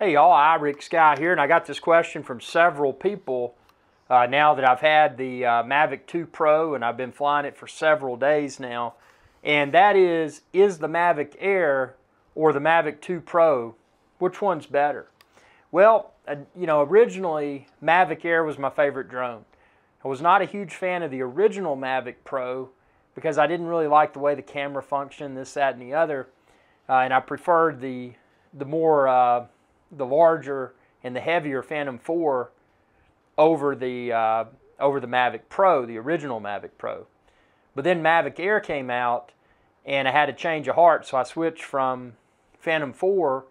Hey y'all, iRick Sky here, and I got this question from several people now that I've had the Mavic 2 Pro and I've been flying it for several days now. And that is the Mavic Air or the Mavic 2 Pro, which one's better? Well, originally Mavic Air was my favorite drone. I was not a huge fan of the original Mavic Pro because I didn't really like the way the camera functioned, this, that, and the other. And I preferred the larger and the heavier Phantom 4 over the Mavic Pro, the original Mavic Pro. But then Mavic Air came out, and I had to change of heart, so I switched from Phantom 4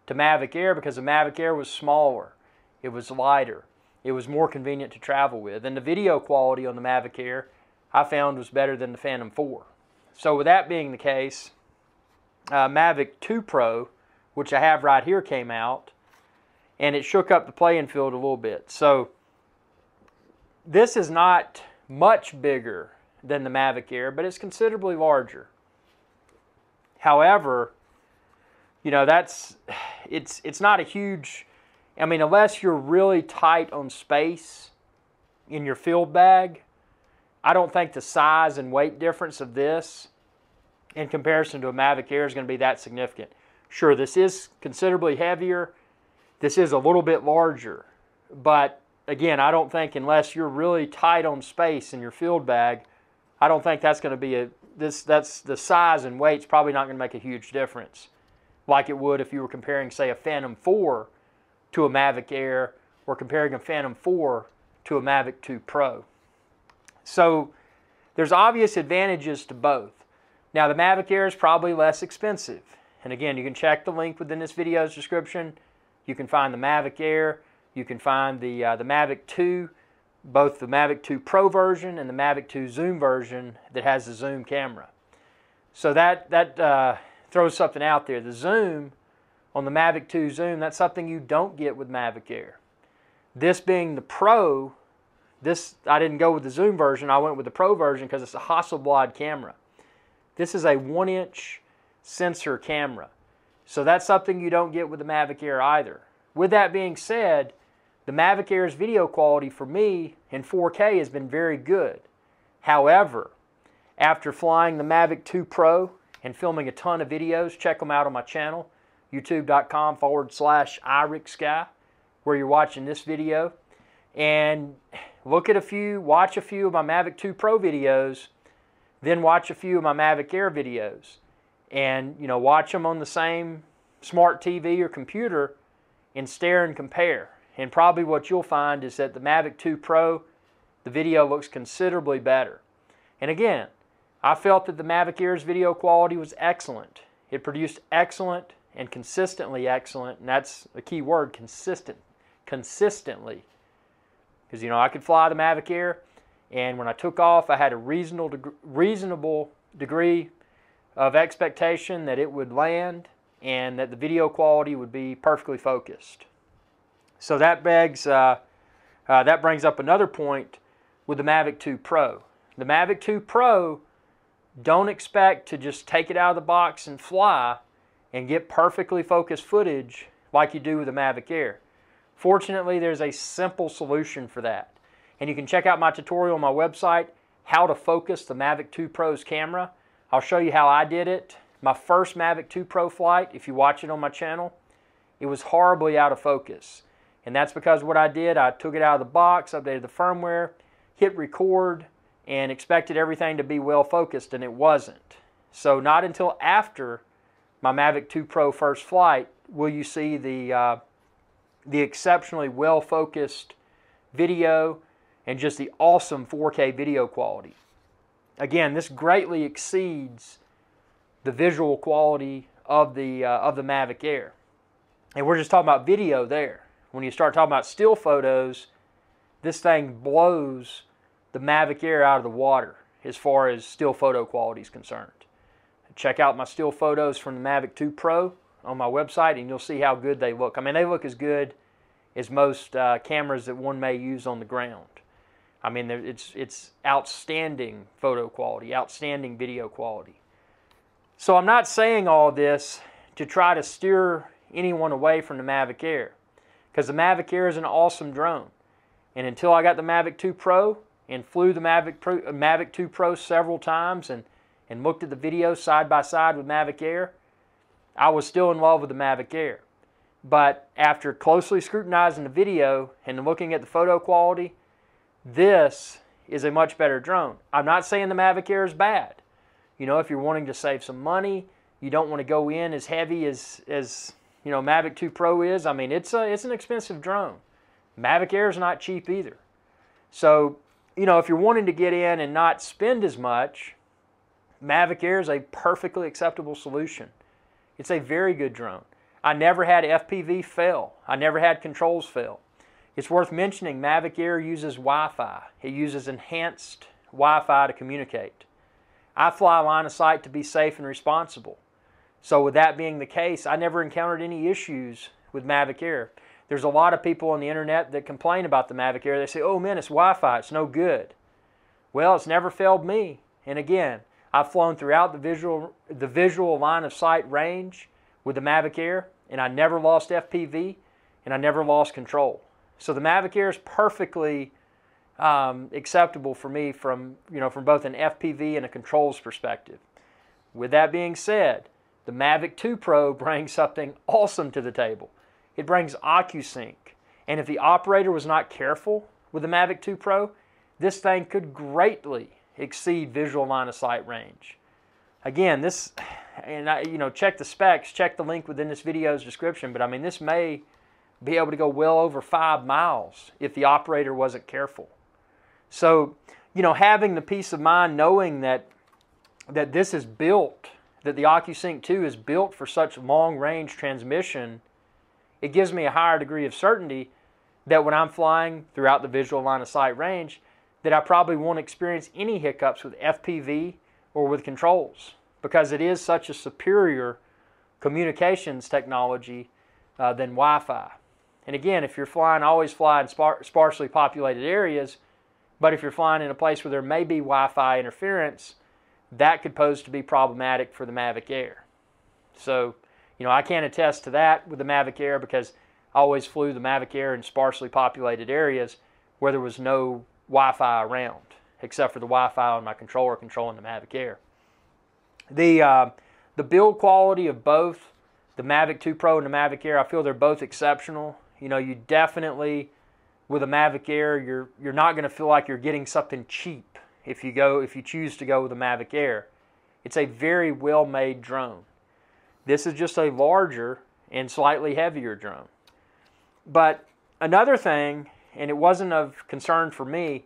to Mavic Air because the Mavic Air was smaller, it was lighter, it was more convenient to travel with, and the video quality on the Mavic Air I found was better than the Phantom 4. So with that being the case, Mavic 2 Pro, which I have right here, came out, and it shook up the playing field a little bit. So this is not much bigger than the Mavic Air, but it's considerably larger. However, it's not a huge, unless you're really tight on space in your field bag, I don't think the size and weight difference of this in comparison to a Mavic Air is going to be that significant. Sure, this is considerably heavier. This is a little bit larger. But again, I don't think unless you're really tight on space in your field bag, I don't think that's going to be that's the size and weight's probably not going to make a huge difference like it would if you were comparing, say, a Phantom 4 to a Mavic Air or comparing a Phantom 4 to a Mavic 2 Pro. So there's obvious advantages to both. Now the Mavic Air is probably less expensive. And again, you can check the link within this video's description. You can find the Mavic Air. You can find the Mavic 2, both the Mavic 2 Pro version and the Mavic 2 Zoom version that has the zoom camera. So that throws something out there. The zoom on the Mavic 2 Zoom, that's something you don't get with Mavic Air. This being the Pro, I didn't go with the Zoom version. I went with the Pro version because it's a Hasselblad camera. This is a 1-inch sensor camera. So that's something you don't get with the Mavic Air either. With that being said, the Mavic Air's video quality for me in 4K has been very good. However, after flying the Mavic 2 Pro and filming a ton of videos, check them out on my channel, youtube.com/iRickSky, where you're watching this video, and watch a few of my Mavic 2 Pro videos, then watch a few of my Mavic Air videos. And watch them on the same smart TV or computer and stare and compare. And probably what you'll find is that the Mavic 2 Pro, the video looks considerably better. And again, I felt that the Mavic Air's video quality was excellent. It produced excellent and consistently excellent, and that's a key word, consistently. Because I could fly the Mavic Air, and when I took off, I had a reasonable degree of expectation that it would land and that the video quality would be perfectly focused. So that brings up another point with the Mavic 2 Pro. The Mavic 2 Pro, don't expect to just take it out of the box and fly and get perfectly focused footage like you do with the Mavic Air. Fortunately, there's a simple solution for that. And you can check out my tutorial on my website, how to focus the Mavic 2 Pro's camera. I'll show you how I did it. My first Mavic 2 Pro flight, if you watch it on my channel, it was horribly out of focus. And that's because what I did, I took it out of the box, updated the firmware, hit record, and expected everything to be well focused, and it wasn't. So not until after my Mavic 2 Pro first flight will you see the exceptionally well focused video and just the awesome 4K video quality. Again, this greatly exceeds the visual quality of the Mavic Air. And we're just talking about video there. When you start talking about still photos, this thing blows the Mavic Air out of the water as far as still photo quality is concerned. Check out my still photos from the Mavic 2 Pro on my website and you'll see how good they look. They look as good as most cameras that one may use on the ground. It's outstanding photo quality, outstanding video quality. So I'm not saying all this to try to steer anyone away from the Mavic Air, because the Mavic Air is an awesome drone. And until I got the Mavic 2 Pro and flew the Mavic 2 Pro several times and looked at the videos side by side with Mavic Air, I was still in love with the Mavic Air. But after closely scrutinizing the video and looking at the photo quality, this is a much better drone. I'm not saying the Mavic Air is bad. You know, if you're wanting to save some money, you don't want to go in as heavy as you know Mavic 2 Pro is. I mean, it's an expensive drone. Mavic Air is not cheap either. So, you know, if you're wanting to get in and not spend as much, Mavic Air is a perfectly acceptable solution. It's a very good drone. I never had FPV fail. I never had controls fail. It's worth mentioning Mavic Air uses Wi-Fi. It uses enhanced Wi-Fi to communicate. I fly line of sight to be safe and responsible. So with that being the case, I never encountered any issues with Mavic Air. There's a lot of people on the internet that complain about the Mavic Air. They say, oh man, it's Wi-Fi, it's no good. Well, it's never failed me. And again, I've flown throughout the visual line of sight range with the Mavic Air, and I never lost FPV, and I never lost control. So the Mavic Air is perfectly acceptable for me from both an FPV and a controls perspective. With that being said, the Mavic 2 Pro brings something awesome to the table. It brings OcuSync, and if the operator was not careful with the Mavic 2 Pro, this thing could greatly exceed visual line of sight range. Again, check the specs, check the link within this video's description, but I mean, this may be able to go well over 5 miles if the operator wasn't careful. So, having the peace of mind knowing that this is built, that the OcuSync 2 is built for such long-range transmission, it gives me a higher degree of certainty that when I'm flying throughout the visual line of sight range, that I probably won't experience any hiccups with FPV or with controls, because it is such a superior communications technology than Wi-Fi. And again, if you're flying, always fly in sparsely populated areas, but if you're flying in a place where there may be Wi-Fi interference, that could pose to be problematic for the Mavic Air. So, I can't attest to that with the Mavic Air because I always flew the Mavic Air in sparsely populated areas where there was no Wi-Fi around, except for the Wi-Fi on my controller controlling the Mavic Air. The build quality of both the Mavic 2 Pro and the Mavic Air, I feel they're both exceptional. You definitely, with a Mavic Air, you're not going to feel like you're getting something cheap if you choose to go with a Mavic Air. It's a very well-made drone. This is just a larger and slightly heavier drone. But another thing, and it wasn't of concern for me,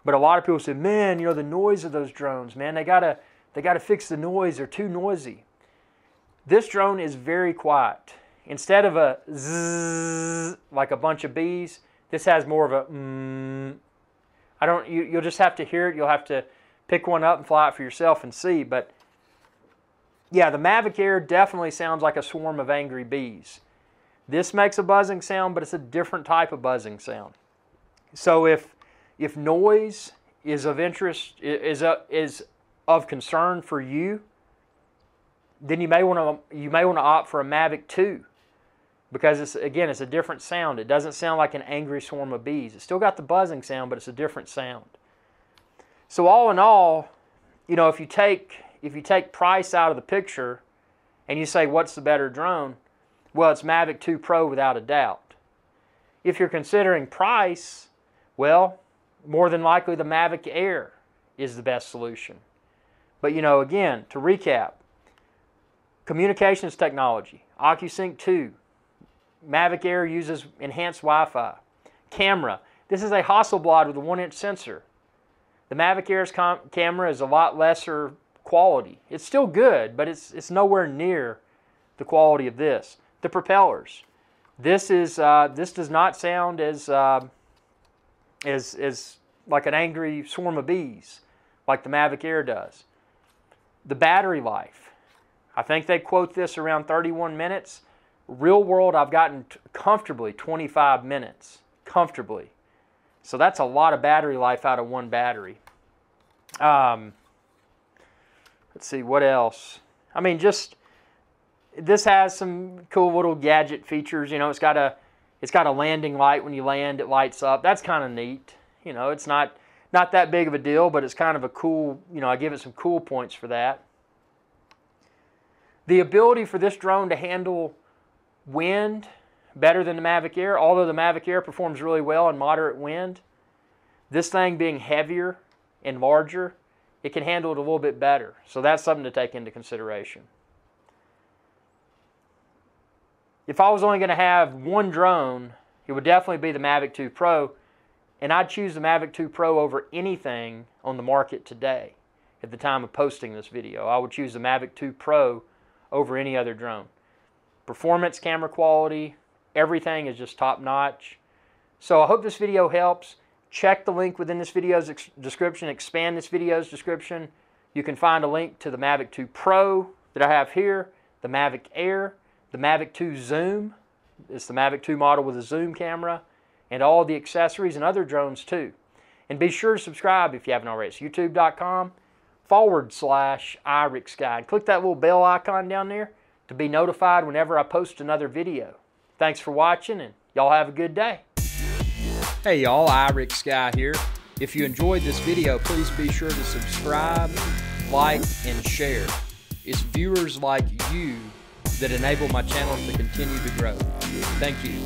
but a lot of people said, man, the noise of those drones, man, they gotta fix the noise, they're too noisy. This drone is very quiet. Instead of a zzz like a bunch of bees, this has more of a you'll just have to hear it. You'll have to pick one up and fly it for yourself and see. But yeah, the Mavic Air definitely sounds like a swarm of angry bees. This makes a buzzing sound, but it's a different type of buzzing sound. So if noise is of interest, is of concern for you, then you may want to opt for a Mavic 2, because it's a different sound. It doesn't sound like an angry swarm of bees. It's still got the buzzing sound, but it's a different sound. So all in all, if you take price out of the picture and you say what's the better drone, well, it's Mavic 2 Pro without a doubt. If you're considering price, well, more than likely the Mavic Air is the best solution. But again, to recap, communications technology, OcuSync 2, Mavic Air uses enhanced Wi-Fi. Camera, this is a Hasselblad with a 1-inch sensor. The Mavic Air's camera is a lot lesser quality. It's still good, but it's nowhere near the quality of this. The propellers, this does not sound as like an angry swarm of bees like the Mavic Air does. The battery life, I think they quote this around 31 minutes. Real world, I've gotten comfortably 25 minutes, comfortably. So that's a lot of battery life out of one battery. Let's see, what else? I mean, just this has some cool little gadget features. You know, it's got a landing light. When you land, it lights up. That's kind of neat. You know, it's not that big of a deal, but it's kind of a cool, you know, I give it some cool points for that. The ability for this drone to handle wind better than the Mavic Air, although the Mavic Air performs really well in moderate wind, this thing being heavier and larger, it can handle it a little bit better. So that's something to take into consideration. If I was only going to have one drone, it would definitely be the Mavic 2 Pro, and I'd choose the Mavic 2 Pro over anything on the market today. At the time of posting this video, I would choose the Mavic 2 Pro over any other drone. Performance, camera quality, everything is just top notch. So I hope this video helps. Check the link within this video's description, expand this video's description. You can find a link to the Mavic 2 Pro that I have here, the Mavic Air, the Mavic 2 Zoom. It's the Mavic 2 model with a zoom camera, and all the accessories and other drones too. And be sure to subscribe if you haven't already. It's youtube.com/IRIXGuy. And click that little bell icon down there to be notified whenever I post another video. Thanks for watching, and y'all have a good day. Hey y'all, IRIXGuy here. If you enjoyed this video, please be sure to subscribe, like, and share. It's viewers like you that enable my channel to continue to grow. Thank you.